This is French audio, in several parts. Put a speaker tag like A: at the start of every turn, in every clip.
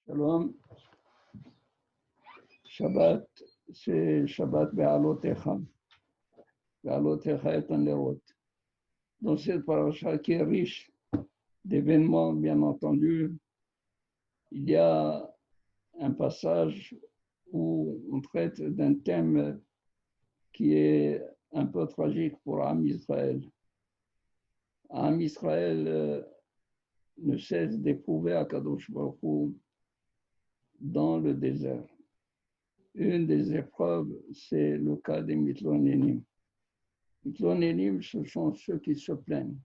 A: Shalom. Shabbat, c'est Shabbat Be'alotecha. Be'alotecha est un lerot. Dans cette paracha qui est riche d'événements, bien entendu, il y a un passage où on traite d'un thème qui est un peu tragique pour Am Israël. Am Israël ne cesse d'éprouver Akadosh Baruch Hu dans le désert. Une des épreuves, c'est le cas des Mitlonénim. Mitlonénim, ce sont ceux qui se plaignent.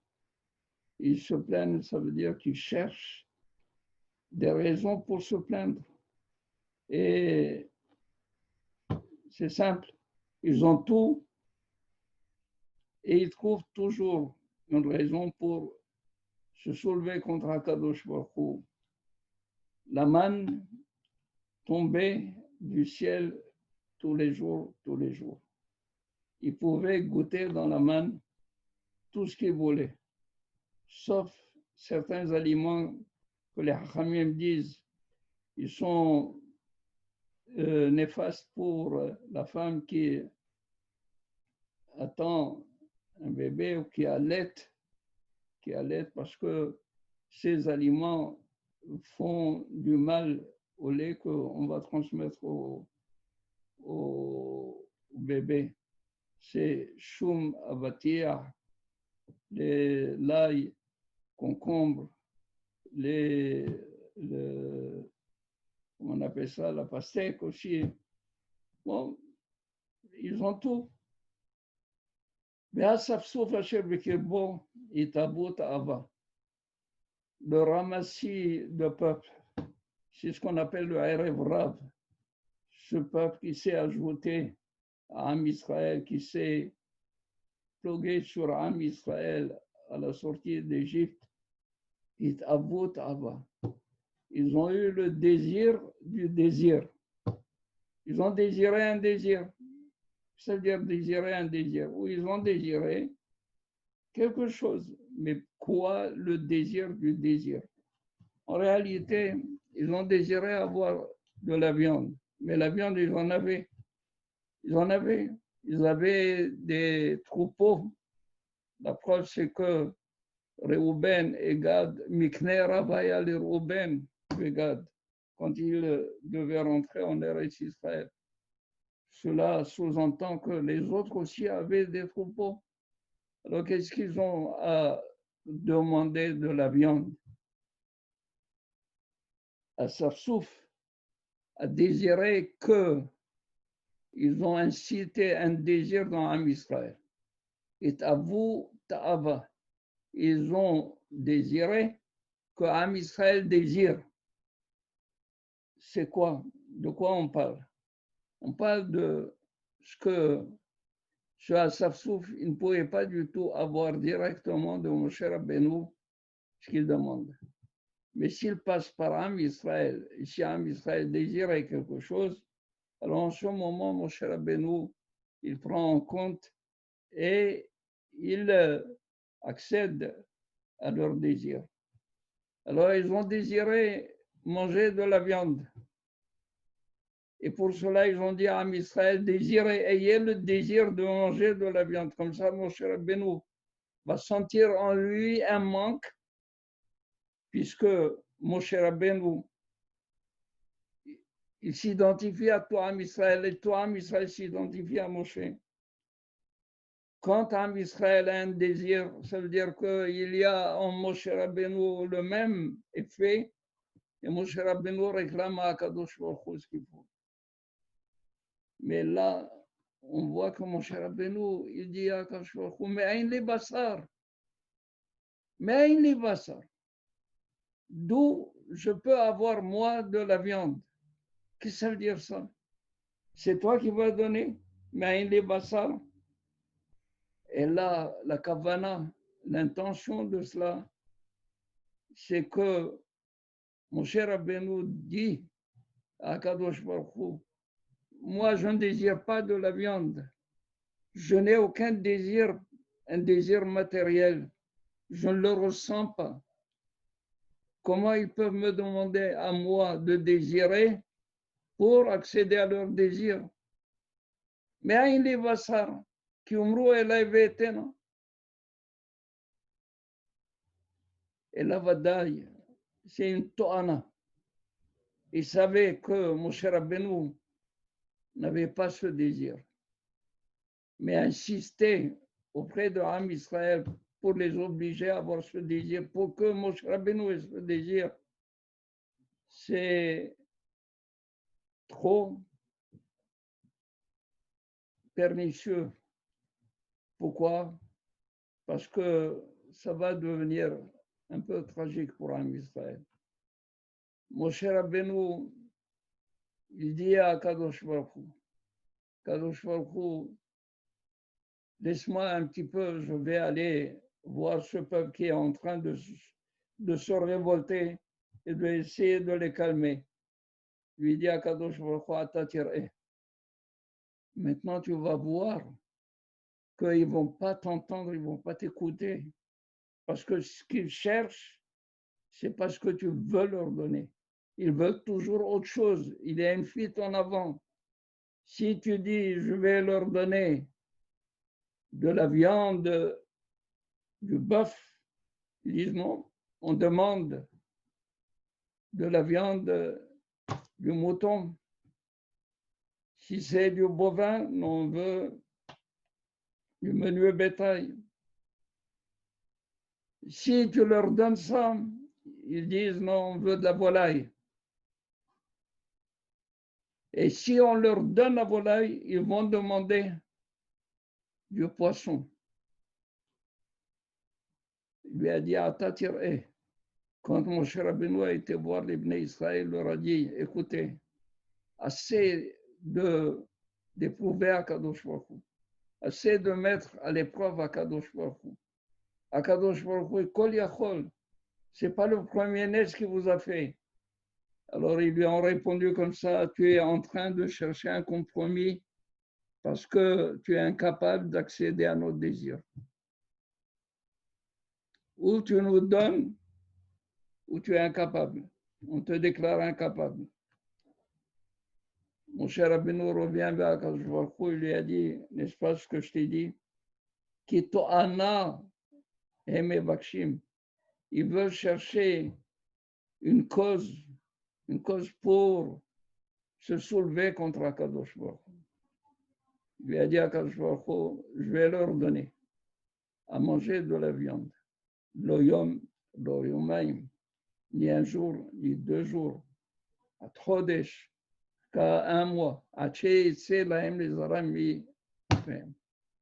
A: Ils se plaignent, ça veut dire qu'ils cherchent des raisons pour se plaindre. Et c'est simple, ils ont tout et ils trouvent toujours une raison pour se soulever contre Akadosh Baruch Hu. La manne tombait du ciel tous les jours, tous les jours. Ils pouvaient goûter dans la manne tout ce qu'ils voulaient, sauf certains aliments que les Hachamim disent, ils sont néfastes pour la femme qui attend un bébé ou qui allait parce que ces aliments font du mal au lait qu'on va transmettre au bébé. C'est choum, avatia, l'ail, concombre, on appelle ça la pastèque aussi. Bon, ils ont tout. Le ramassis de peuple, c'est ce qu'on appelle le Erev Rav, ce peuple qui s'est ajouté à Am Israël, qui s'est plugué sur Am Israël à la sortie d'Égypte. Ils ont eu le désir du désir. Ils ont désiré un désir. C'est-à-dire désirer un désir. Ou ils ont désiré quelque chose. Mais quoi le désir du désir? En réalité, ils ont désiré avoir de la viande. Mais la viande, ils en avaient. Ils en avaient. Ils avaient des troupeaux. La preuve, c'est que Réhouben et Gad, Mikne Ravaya les Réhouben et Gad, quand ils devaient rentrer en Eretz Israël. Cela sous-entend que les autres aussi avaient des troupeaux. Alors, qu'est-ce qu'ils ont à demander de la viande? À Safsouf, à désirer que ils ont incité un désir dans Am Israël. Et Avu Ta'ava, ils ont désiré que Am Israël désire. C'est quoi? De quoi on parle? On parle de ce que ce Asafsouf, il ne pouvait pas du tout avoir directement de Moshe Rabbeinu ce qu'il demande. Mais s'il passe par Am Israël, et si Am Israël désirait quelque chose, alors en ce moment, Moshe Rabbeinu, il prend en compte et il accède à leur désir. Alors ils ont désiré manger de la viande. Et pour cela, ils ont dit à Am Israël, désirez, ayez le désir de manger de la viande. Comme ça, Moshe Rabbeinu va sentir en lui un manque, puisque Moshe Rabbeinu, il s'identifie à toi, Am Israël, et toi, Am Israël, s'identifie à Moshe. Quand Am Israël a un désir, ça veut dire qu'il y a en Moshe Rabbeinu le même effet, et Moshe Rabbeinu réclame à Akadosh Baruch Hu ce qu'il faut. Mais là, on voit que Moshe Rabbeinu, il dit à Akadosh Baruch Hu, mais aïn les bassar. Mais aïn les bassar. D'où je peux avoir, moi, de la viande. Qu'est-ce que ça veut dire ça? C'est toi qui vas donner, mais aïn les bassar. Et là, la kavana, l'intention de cela, c'est que Moshe Rabbeinu dit à Kadosh Baruch Hu, moi je ne désire pas de la viande, je n'ai aucun désir, un désir matériel, je ne le ressens pas. Comment ils peuvent me demander à moi de désirer pour accéder à leur désir? Mais aïn li basar, qui umru elay vetena. Et la vadaï, c'est une toana. Il savait que Moshe Rabbeinu n'avait pas ce désir, mais insistait auprès de Ham Israël pour les obliger à avoir ce désir, pour que Moshe Rabbeinu ait ce désir. C'est trop pernicieux. Pourquoi? Parce que ça va devenir un peu tragique pour Ham Israël. Moshe Rabbeinu, il dit à Kadosh Baruch Hu, Kadosh Baruch Hu, laisse-moi un petit peu, je vais aller voir ce peuple qui est en train de se révolter et d'essayer de les calmer. Lui dit à Kadosh Baruch Hu, Atatir'eh. Maintenant, tu vas voir qu'ils ne vont pas t'entendre, ils ne vont pas t'écouter. Parce que ce qu'ils cherchent, ce n'est pas ce que tu veux leur donner. Ils veulent toujours autre chose. Il y a une fuite en avant. Si tu dis, je vais leur donner de la viande, du bœuf, ils disent non, on demande de la viande du mouton. Si c'est du bovin, on veut du menu bétail. Si tu leur donnes ça, ils disent non, on veut de la volaille. Et si on leur donne la volaille, ils vont demander du poisson. Il lui a dit à Tatir'eh, quand Moshe Rabbeinu a été voir les Bnei Israël, il leur a dit, écoutez, assez d'éprouver Akadosh Baruch Hu, assez de mettre à l'épreuve Akadosh Baruch Hu. Akadosh Baruch Hu, Kol Yachol, ce n'est pas le premier né qui vous a fait. Alors ils lui ont répondu comme ça, tu es en train de chercher un compromis parce que tu es incapable d'accéder à nos désirs. Ou tu nous donnes, ou tu es incapable. On te déclare incapable. Mon cher Rabbeinu revient vers Akadosh Baruch Hu, il lui a dit, n'est-ce pas ce que je t'ai dit? Ki to'ana hem bakshim. Ils veulent chercher une cause pour se soulever contre Akadosh Baruch Hu. Il lui a dit à Akadosh Baruch Hu, je vais leur donner à manger de la viande. Lo yom, lo yomaim, ni un jour, ni 2 jours, à Chodesh, qu'à 1 mois, à Tcheitse lahem les arami,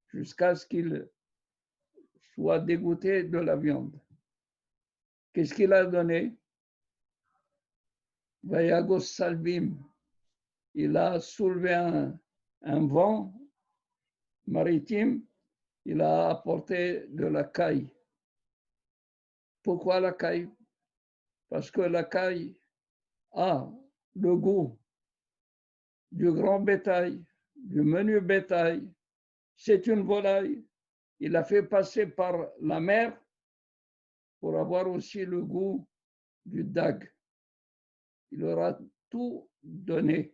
A: jusqu'à ce qu'ils soient dégoûtés de la viande. Qu'est-ce qu'il a donné? Vayagos salvim. Il a soulevé un vent maritime, il a apporté de la caille. Pourquoi la caille? Parce que la caille a le goût du grand bétail, du menu bétail. C'est une volaille. Il a fait passer par la mer pour avoir aussi le goût du dag. Il leur a tout donné.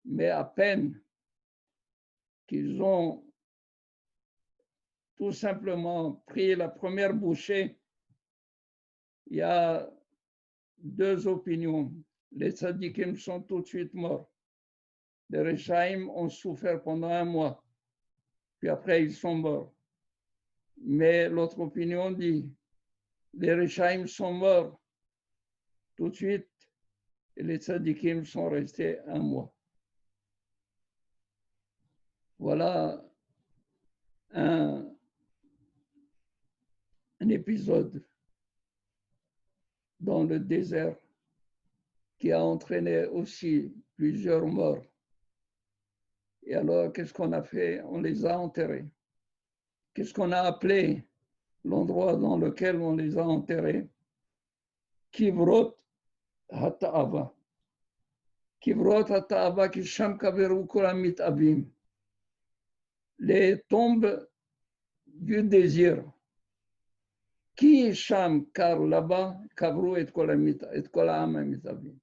A: Mais à peine qu'ils ont tout simplement pris la première bouchée, il y a 2 opinions. Les tzadikim sont tout de suite morts. Les Rechaim ont souffert pendant 1 mois, puis après ils sont morts. Mais l'autre opinion dit, les Rechaim sont morts tout de suite et les tzadikim sont restés 1 mois. Voilà un épisode dans le désert qui a entraîné aussi plusieurs morts. Et alors, qu'est-ce qu'on a fait? On les a enterrés. Qu'est-ce qu'on a appelé l'endroit dans lequel on les a enterrés? Kivrot HaTa'ava. Kivrot HaTa'ava ki sham kaveru kulam mit'avim. Les tombes du désir. Qui Sham, car là-bas, Kavru et Kol Ha'am Mitavim.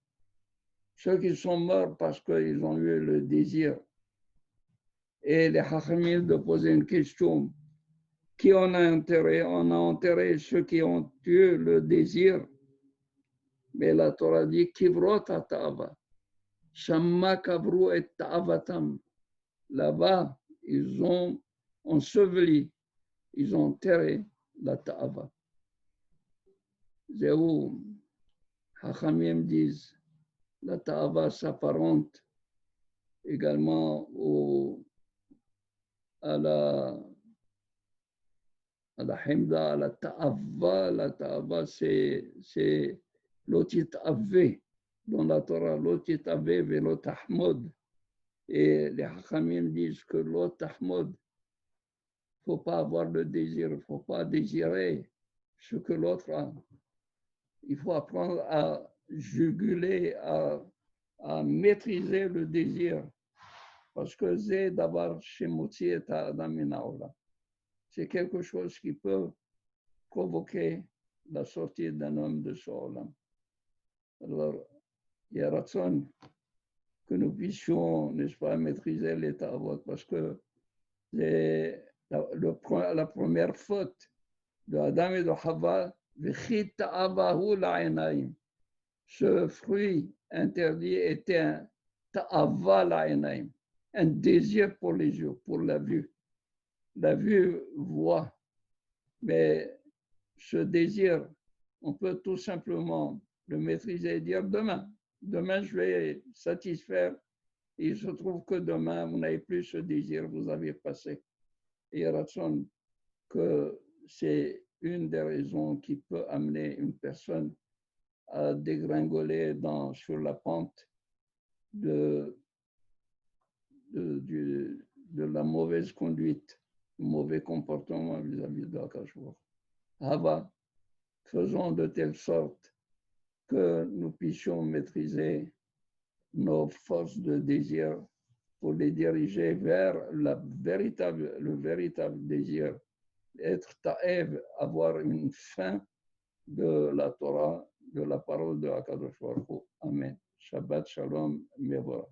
A: Ceux qui sont morts parce qu'ils ont eu le désir. Et les Hachamim de poser une question. Qui on a enterré? On a enterré ceux qui ont eu le désir. Mais la Torah dit Kivrot Ta'ava. Shamma Kavru et Ta'avatam. Là-bas, ils ont enseveli, ils ont enterré la Ta'ava. C'est où Hachamim disent la Ta'ava s'apparente également à la Himda, à la Ta'ava. La Ta'ava, c'est l'otit avé dans la Torah, l'otit avé velo tahmod. Et les Hachamim disent que l'ot tahmod, il ne faut pas avoir le désir, il ne faut pas désirer ce que l'autre a. Il faut apprendre à juguler, à maîtriser le désir. Parce que c'est d'abord chez Motsi et Adam Minaola. C'est quelque chose qui peut provoquer la sortie d'un homme de ce olam. Alors, il y a raison que nous puissions, n'est-ce pas, maîtriser les ta'avot, parce que c'est la première faute de Adam et de Hava, ce fruit interdit était un ta'ava la'inaim, un désir pour les yeux, pour la vue. La vue voit, mais ce désir, on peut tout simplement le maîtriser et dire demain je vais satisfaire. Et il se trouve que demain, vous n'avez plus ce désir, vous avez passé. Et il y a raison que c'est une des raisons qui peut amener une personne à dégringoler sur la pente de la mauvaise conduite, du mauvais comportement vis-à-vis de Akash Baruch Hu. Hava, faisons de telle sorte que nous puissions maîtriser nos forces de désir pour les diriger vers le véritable désir, être ta'ev, avoir une fin de la Torah, de la parole de Akadosh Baruch Hu. Amen. Shabbat Shalom, Mevora.